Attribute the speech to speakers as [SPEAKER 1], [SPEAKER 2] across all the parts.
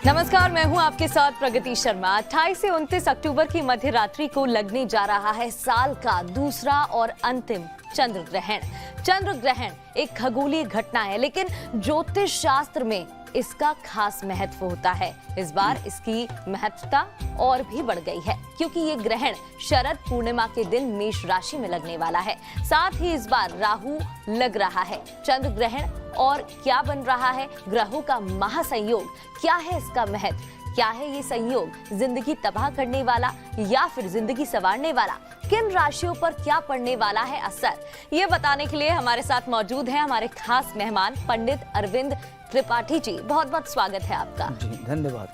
[SPEAKER 1] नमस्कार, मैं हूं आपके साथ प्रगति शर्मा। 28 से 29 अक्टूबर की मध्य रात्रि को लगने जा रहा है साल का दूसरा और अंतिम चंद्र ग्रहण। चंद्र ग्रहण एक खगोलीय घटना है, लेकिन ज्योतिष शास्त्र में इसका खास महत्व होता है। इस बार इसकी महत्वता और भी बढ़ गई है, क्योंकि ये ग्रहण शरद पूर्णिमा के दिन मेष राशि में लगने वाला है। साथ ही इस बार राहु लग रहा है। चंद्र ग्रहण और क्या बन रहा है, ग्रहों का महासंयोग क्या है, इसका महत्व क्या है, ये संयोग जिंदगी तबाह करने वाला या फिर जिंदगी संवारने वाला, किन राशियों पर क्या पड़ने वाला है असर, ये बताने के लिए हमारे साथ मौजूद है हमारे खास मेहमान पंडित अरविंद त्रिपाठी जी। बहुत बहुत स्वागत है आपका।
[SPEAKER 2] जी धन्यवाद।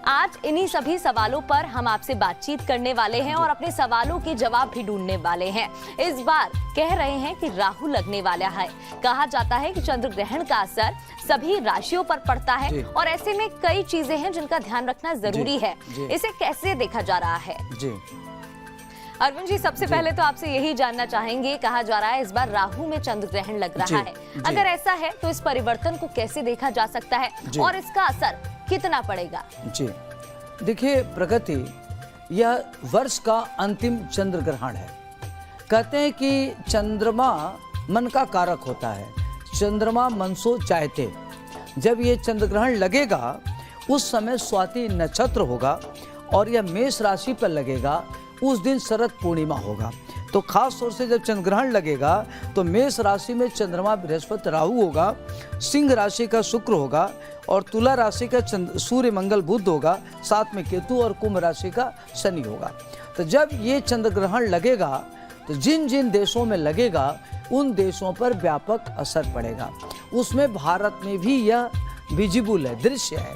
[SPEAKER 1] आज इन्हीं सभी सवालों पर हम आपसे बातचीत करने वाले हैं और अपने सवालों के जवाब भी ढूंढने वाले हैं। इस बार कह रहे हैं कि राहु लगने वाला है। कहा जाता है कि चंद्र ग्रहण का असर सभी राशियों पर पड़ता है और ऐसे में कई चीजें हैं जिनका ध्यान रखना जरूरी है। इसे कैसे देखा जा रहा है?
[SPEAKER 2] जी
[SPEAKER 1] अरविंद जी, सबसे पहले तो आपसे यही जानना चाहेंगे, कहा जा रहा है इस बार राहु में चंद्र ग्रहण लग रहा है। अगर ऐसा है तो इस परिवर्तन को कैसे देखा जा सकता है और इसका असर कितना पड़ेगा?
[SPEAKER 2] जी देखिए प्रगति, यह वर्ष का अंतिम चंद्र ग्रहण है। कहते हैं कि चंद्रमा मन का कारक होता है, चंद्रमा मन सो चाहते। जब ये चंद्र ग्रहण लगेगा उस समय स्वाति नक्षत्र होगा और यह मेष राशि पर लगेगा। उस दिन शरद पूर्णिमा होगा, तो खास तौर से जब चंद्र ग्रहण लगेगा तो मेष राशि में चंद्रमा बृहस्पति राहु होगा, सिंह राशि का शुक्र होगा और तुला राशि का सूर्य मंगल बुध होगा, साथ में केतु, और कुंभ राशि का शनि होगा। तो जब ये चंद्र ग्रहण लगेगा तो जिन जिन देशों में लगेगा उन देशों पर व्यापक असर पड़ेगा। उसमें भारत में भी यह विजिबल है, दृश्य है।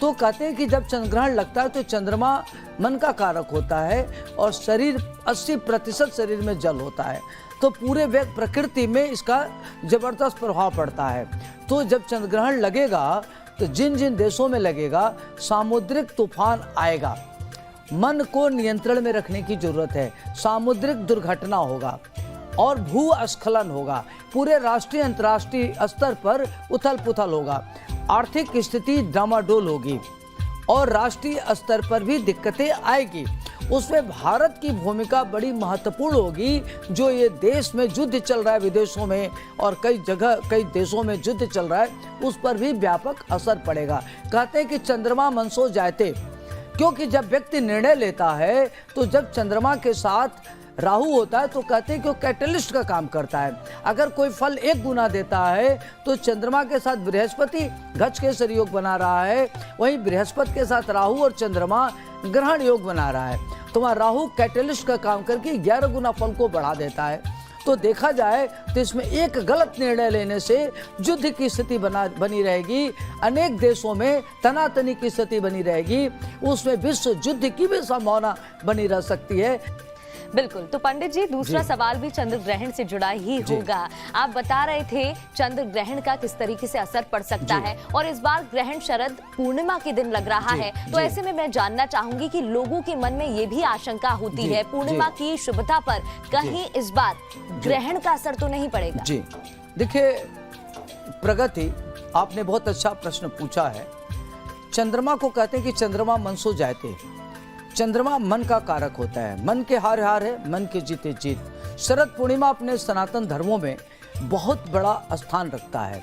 [SPEAKER 2] तो कहते हैं कि जब चंद्र ग्रहण लगता है तो चंद्रमा मन का कारक होता है और शरीर 80% शरीर में जल होता है, तो पूरे प्रकृति में इसका जबरदस्त प्रभाव पड़ता है। तो जब चंद्र ग्रहण लगेगा तो जिन जिन देशों में लगेगा सामुद्रिक तूफान आएगा, मन को नियंत्रण में रखने की जरूरत है, सामुद्रिक दुर्घटना होगा और भूस्खलन होगा, पूरे राष्ट्रीय अंतर्राष्ट्रीय स्तर पर उथल पुथल होगा, आर्थिक स्थिति डामाडोल होगी और राष्ट्रीय स्तर पर भी दिक्कतें आएगी। उसमें भारत की भूमिका बड़ी महत्वपूर्ण होगी। जो ये देश में युद्ध चल रहा है विदेशों में और कई जगह कई देशों में युद्ध चल रहा है, उस पर भी व्यापक असर पड़ेगा। कहते हैं कि चंद्रमा मनसो जायते, क्योंकि जब व्यक्ति निर्णय लेता है तो जब चंद्रमा के साथ राहु होता है तो कहते हैं कि वो कैटलिस्ट का काम करता है। अगर कोई फल 1 गुना देता है तो चंद्रमा के साथ बृहस्पति गज केसरी योग बना रहा है, वहीं बृहस्पति के साथ राहु और चंद्रमा ग्रहण योग बना रहा है। तो वहाँ राहु कैटलिस्ट का काम करके 11 गुना फल को बढ़ा देता है। तो देखा जाए तो इसमें एक गलत निर्णय लेने से युद्ध की स्थिति बनी रहेगी, अनेक देशों में तनातनी की स्थिति बनी रहेगी, उसमें विश्व युद्ध की भी संभावना बनी रह सकती है।
[SPEAKER 1] बिल्कुल। तो पंडित जी, दूसरा सवाल भी चंद्र ग्रहण से जुड़ा ही होगा। आप बता रहे थे चंद्र ग्रहण का किस तरीके से असर पड़ सकता है और इस बार ग्रहण शरद पूर्णिमा के दिन लग रहा है, तो ऐसे में मैं जानना चाहूंगी कि लोगों के मन में ये भी आशंका होती है पूर्णिमा की शुभता पर कहीं इस बार ग्रहण का असर तो नहीं पड़ेगा?
[SPEAKER 2] जी देखिए प्रगति, आपने बहुत अच्छा प्रश्न पूछा है। चंद्रमा को कहते हैं कि चंद्रमा मन सो जाते। चंद्रमा मन का कारक होता है, मन के हार हार है, मन के जीते जीत। शरद पूर्णिमा अपने सनातन धर्मों में बहुत बड़ा स्थान रखता है।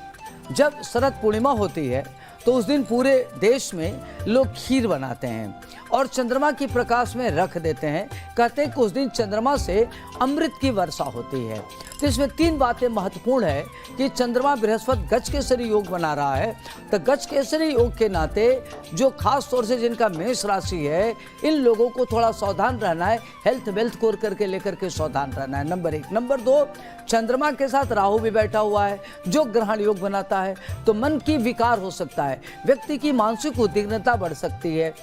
[SPEAKER 2] जब शरद पूर्णिमा होती है तो उस दिन पूरे देश में लोग खीर बनाते हैं और चंद्रमा की प्रकाश में रख देते हैं। कहते हैं कि उस दिन चंद्रमा से अमृत की वर्षा होती है। तो इसमें 3 बातें महत्वपूर्ण है कि चंद्रमा बृहस्पति गज केसरी योग बना रहा है, तो गज केसरी योग के नाते जो खास तौर से जिनका मेष राशि है, इन लोगों को थोड़ा सावधान रहना है, हेल्थ वेल्थ को करके लेकर के सावधान रहना है, नंबर 1। नंबर 2, चंद्रमा के साथ राहु भी बैठा हुआ है जो ग्रहण योग बनाता है, तो मन की विकार हो सकता है, व्यक्ति की मानसिक उद्विग्नता बढ़ सकती है,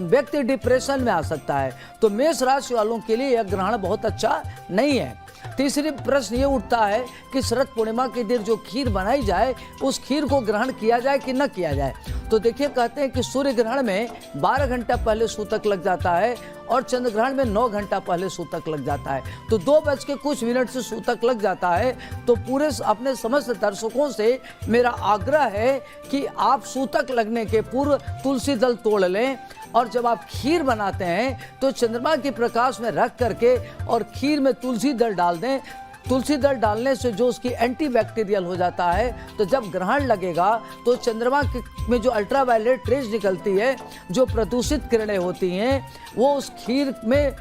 [SPEAKER 2] व्यक्ति डिप्रेशन में आ सकता है। तो मेष राशि वालों के लिए यह ग्रहण बहुत अच्छा नहीं है। तीसरी प्रश्न ये उठता है कि शरद पूर्णिमा के दिन जो खीर बनाई जाए उस खीर को ग्रहण किया जाए कि न किया जाए। तो देखिए कहते हैं कि सूर्य ग्रहण में 12 घंटा पहले सूतक लग जाता है और चंद्र ग्रहण में 9 घंटा पहले सूतक लग जाता है, तो 2 बज के कुछ मिनट से सूतक लग जाता है। तो पूरे अपने समस्त दर्शकों से मेरा आग्रह है कि आप सूतक लगने के पूर्व तुलसी दल तोड़ लें, और जब आप खीर बनाते हैं तो चंद्रमा के प्रकाश में रख करके और खीर में तुलसी दल डाल दें। तुलसी दल डालने से जो उसकी एंटीबैक्टीरियल हो जाता है, तो जब ग्रहण लगेगा तो चंद्रमा में जो अल्ट्रावायलेट रेज निकलती है, जो प्रदूषित किरणें होती हैं, वो उस खीर में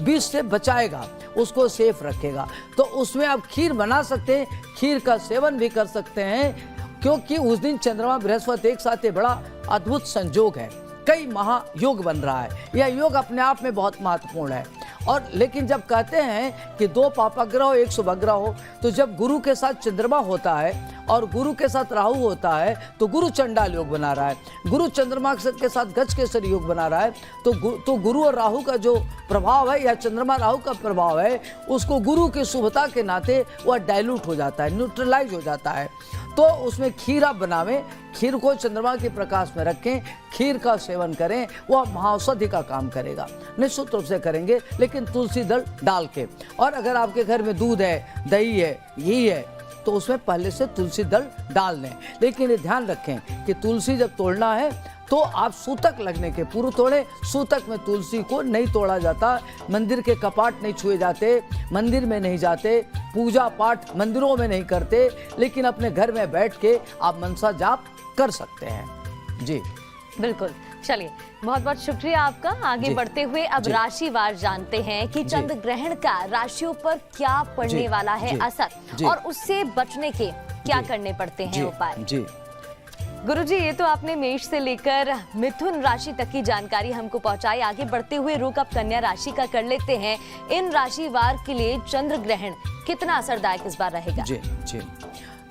[SPEAKER 2] विष से बचाएगा, उसको सेफ रखेगा। तो उसमें आप खीर बना सकते हैं, खीर का सेवन भी कर सकते हैं, क्योंकि उस दिन चंद्रमा बृहस्पति एक साथ ये बड़ा अद्भुत संयोग है, कई महायोग बन रहा है। यह योग अपने आप में बहुत महत्वपूर्ण है। और लेकिन जब कहते हैं कि 2 पापाग्रह हो 1 शुभग्रह हो, तो जब गुरु के साथ चंद्रमा होता है और गुरु के साथ राहु होता है तो गुरु चंडाल योग बना रहा है, गुरु चंद्रमा के साथ गज केसरी योग बना रहा है, तो गुरु और राहु का जो प्रभाव है या चंद्रमा राहु का प्रभाव है, उसको गुरु की शुभता के नाते वह डाइल्यूट हो जाता है, न्यूट्रलाइज हो जाता है। तो उसमें खीर आप बनावें, खीर को चंद्रमा के प्रकाश में रखें, खीर का सेवन करें, वह महाऔषधि का काम करेगा, निश्चित रूप से करेंगे, लेकिन तुलसी दल डाल के। और अगर आपके घर में दूध है, दही है, घी है, तो उसमें पहले से तुलसी दल डाल लें। लेकिन ये ध्यान रखें कि तुलसी जब तोड़ना है तो आप सूतक लगने के पूर्व तोड़ें। सूतक में तुलसी को नहीं तोड़ा जाता, मंदिर के कपाट नहीं छुए जाते, मंदिर में नहीं जाते, पूजा पाठ मंदिरों में नहीं करते, लेकिन अपने घर में बैठ के आप मनसा जाप कर सकते हैं। जी
[SPEAKER 1] बिल्कुल। चलिए, बहुत बहुत शुक्रिया आपका। आगे बढ़ते हुए अब राशिवार जानते हैं कि चंद्र ग्रहण का राशियों पर क्या पड़ने वाला है असर, और उससे बचने के क्या करने पड़ते हैं उपाय।
[SPEAKER 2] जी
[SPEAKER 1] गुरुजी, ये तो आपने मेष से लेकर मिथुन राशि तक की जानकारी हमको पहुंचाई। आगे बढ़ते हुए रुख अब कन्या राशि का कर लेते हैं। इन राशिवार के लिए चंद्र ग्रहण कितना असरदायक इस बार रहेगा?
[SPEAKER 2] जी जी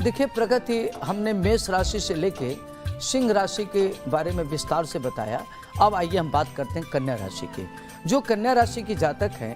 [SPEAKER 2] देखिए प्रगति, हमने मेष राशि से लेके सिंह राशि के बारे में विस्तार से बताया। अब आइए हम बात करते हैं कन्या राशि की। जो कन्या राशि की जातक हैं,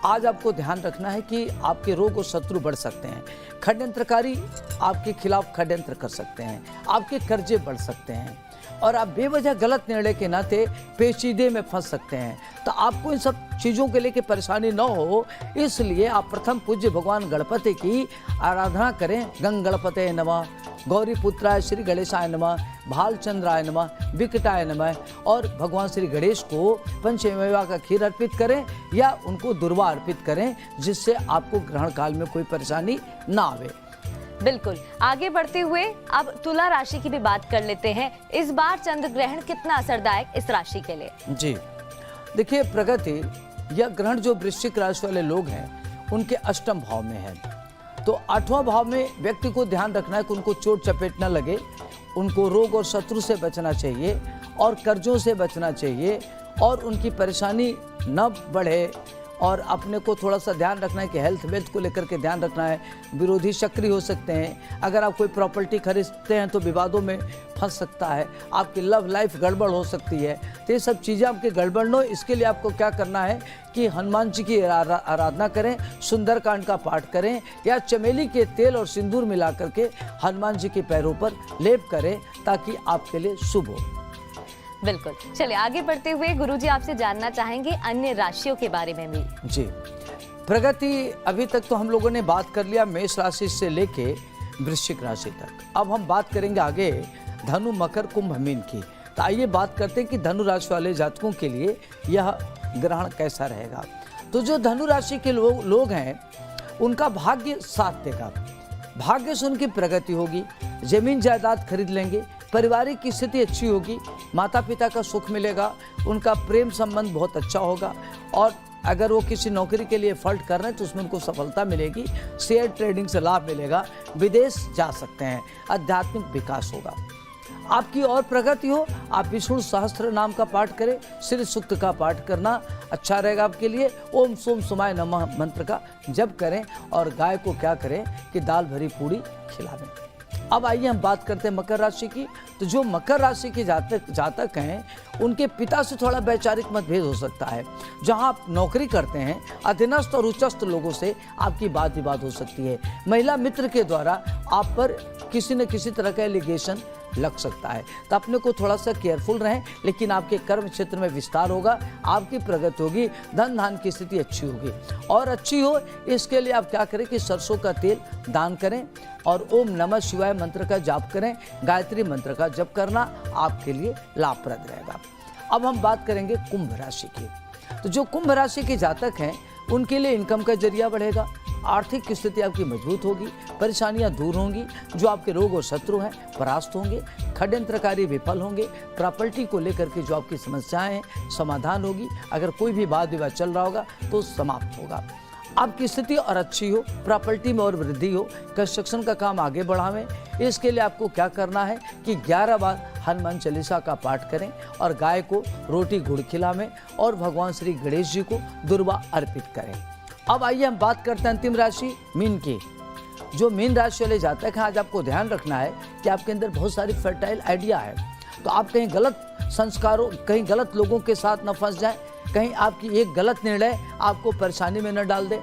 [SPEAKER 2] आज आपको ध्यान रखना है कि आपके रोग और शत्रु बढ़ सकते हैं, खड्यंत्रकारी आपके खिलाफ षड्यंत्र कर सकते हैं, आपके कर्जे बढ़ सकते हैं, और आप बेवजह गलत निर्णय के नाते पेचीदे में फंस सकते हैं। तो आपको इन सब चीज़ों के लेके परेशानी न हो, इसलिए आप प्रथम पूज्य भगवान गणपति की आराधना करें। गंग गणपते नमः, गौरी पुत्राय श्री गणेशाय नमः, भालचंद्राय नमः, विकटाय नमः, और भगवान श्री गणेश को पंचमेवा का खीर अर्पित करें या उनको दुर्वा अर्पित करें, जिससे आपको ग्रहण काल में कोई परेशानी ना आवे।
[SPEAKER 1] बिल्कुल। आगे बढ़ते हुए अब तुला राशि की भी बात कर लेते हैं। इस बार चंद्र ग्रहण कितना असरदायक इस राशि के लिए? जी
[SPEAKER 2] देखिए प्रगति, यह ग्रहण जो वृश्चिक राशि वाले लोग हैं उनके अष्टम भाव में है, तो 8वां भाव में व्यक्ति को ध्यान रखना है कि उनको चोट चपेट न लगे, उनको रोग और शत्रु से बचना चाहिए और कर्जों से बचना चाहिए, और उनकी परेशानी न बढ़े, और अपने को थोड़ा सा ध्यान रखना है कि हेल्थ वेल्थ को लेकर के ध्यान रखना है। विरोधी सक्रिय हो सकते हैं, अगर आप कोई प्रॉपर्टी खरीदते हैं तो विवादों में फंस सकता है, आपकी लव लाइफ गड़बड़ हो सकती है। तो ये सब चीज़ें आपकी गड़बड़ न हो, इसके लिए आपको क्या करना है कि हनुमान जी की आराधना करें, सुंदरकांड का पाठ करें, या चमेली के तेल और सिंदूर मिला करके हनुमान जी के पैरों पर लेप करें, ताकि आपके लिए शुभ हो।
[SPEAKER 1] बिल्कुल। चलिए आगे बढ़ते हुए गुरुजी आपसे जानना चाहेंगे अन्य राशियों के बारे में भी। जी
[SPEAKER 2] प्रगति, अभी तक तो हम लोगों ने बात कर लिया मेष राशि से लेके वृश्चिक राशि तक। अब हम बात करेंगे आगे धनु, मकर, कुंभ, मीन की। तो आइए बात करते हैं कि धनु राशि वाले जातकों के लिए यह ग्रहण कैसा रहेगा। तो जो धनु राशि के लोग हैं उनका भाग्य साथ देगा, भाग्य से उनकी प्रगति होगी, जमीन जायदाद खरीद लेंगे, पारिवारिक की स्थिति अच्छी होगी, माता पिता का सुख मिलेगा, उनका प्रेम संबंध बहुत अच्छा होगा, और अगर वो किसी नौकरी के लिए फल्ट कर रहे हैं तो उसमें उनको सफलता मिलेगी, शेयर ट्रेडिंग से लाभ मिलेगा, विदेश जा सकते हैं, आध्यात्मिक विकास होगा। आपकी और प्रगति हो, आप विष्णु सहस्त्र नाम का पाठ करें, श्री सूक्त का पाठ करना अच्छा रहेगा आपके लिए। ओम सोम सुमाय नमः मंत्र का जप करें, और गाय को क्या करें कि दाल भरी पूड़ी खिलावें। अब आइए हम बात करते हैं मकर राशि की। तो जो मकर राशि के जातक हैं, उनके पिता से थोड़ा वैचारिक मतभेद हो सकता है। जहां आप नौकरी करते हैं, अधीनस्थ और उच्चस्थ लोगों से आपकी बात विवाद हो सकती है। महिला मित्र के द्वारा आप पर किसी न किसी तरह का एलिगेशन लग सकता है, तो अपने को थोड़ा सा केयरफुल रहें। लेकिन आपके कर्म क्षेत्र में विस्तार होगा, आपकी प्रगति होगी, धन धान की स्थिति अच्छी होगी। और अच्छी हो इसके लिए आप क्या करें कि सरसों का तेल दान करें और ओम नमः शिवाय मंत्र का जाप करें। गायत्री मंत्र का जप करना आपके लिए लाभप्रद रहेगा। अब हम बात करेंगे कुंभ राशि की। तो जो कुंभ राशि के जातक हैं, उनके लिए इनकम का जरिया बढ़ेगा, आर्थिक स्थिति आपकी मजबूत होगी, परेशानियां दूर होंगी, जो आपके रोग और शत्रु हैं परास्त होंगे, षड्यंत्रकारी विफल होंगे, प्रॉपर्टी को लेकर के जो आपकी समस्याएं हैं समाधान होगी। अगर कोई भी वाद विवाद चल रहा होगा तो समाप्त होगा। आपकी स्थिति और अच्छी हो, प्रॉपर्टी में और वृद्धि हो, कंस्ट्रक्शन का काम आगे बढ़ावें। इसके लिए आपको क्या करना है कि 11 बार हनुमान चालीसा का पाठ करें और गाय को रोटी गुड़ खिलावें और भगवान श्री गणेश जी को दुर्वा अर्पित करें। अब आइए हम बात करते हैं अंतिम राशि मीन की। जो मीन राशि वाले जातक हैं, आज आपको ध्यान रखना है कि आपके अंदर बहुत सारी फर्टाइल आइडिया है। तो आप कहीं गलत संस्कारों, कहीं गलत लोगों के साथ न फंस जाएं, कहीं आपकी एक गलत निर्णय आपको परेशानी में न डाल दे।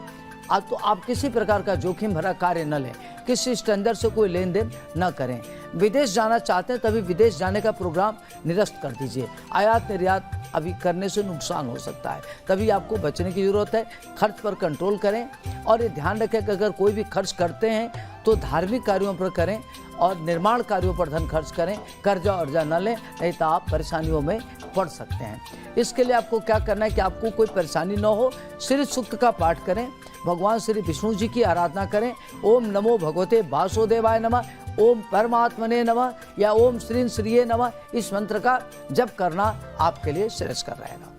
[SPEAKER 2] तो आप किसी प्रकार का जोखिम भरा कार्य न लें, किसी स्ट्रेंजर से कोई लेन देन न करें। विदेश जाना चाहते हैं तभी विदेश जाने का प्रोग्राम निरस्त कर दीजिए। आयात निर्यात अभी करने से नुकसान हो सकता है, तभी आपको बचने की जरूरत है। खर्च पर कंट्रोल करें और ये ध्यान रखें कि अगर कोई भी खर्च करते हैं तो धार्मिक कार्यों पर करें और निर्माण कार्यों पर धन खर्च करें। कर्जा अर्जा न लें, नहीं तो आप परेशानियों में पड़ सकते हैं। इसके लिए आपको क्या करना है कि आपको कोई परेशानी न हो, श्री सूक्त का पाठ करें, भगवान श्री विष्णु जी की आराधना करें। ओम नमो भगवते वासुदेवाय नमः, ओम परमात्मने नमः या ओम श्रीं श्रीये नमः, इस मंत्र का जप करना आपके लिए श्रेयस्कर रहेगा।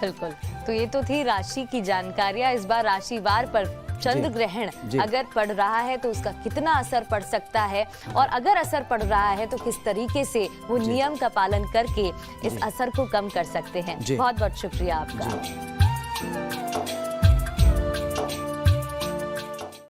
[SPEAKER 1] बिल्कुल, तो ये तो थी राशि की जानकारियां। इस बार राशिवार पर चंद्र ग्रहण अगर पड़ रहा है तो उसका कितना असर पड़ सकता है, और अगर असर पड़ रहा है तो किस तरीके से वो नियम का पालन करके इस असर को कम कर सकते हैं। बहुत बहुत शुक्रिया आपका।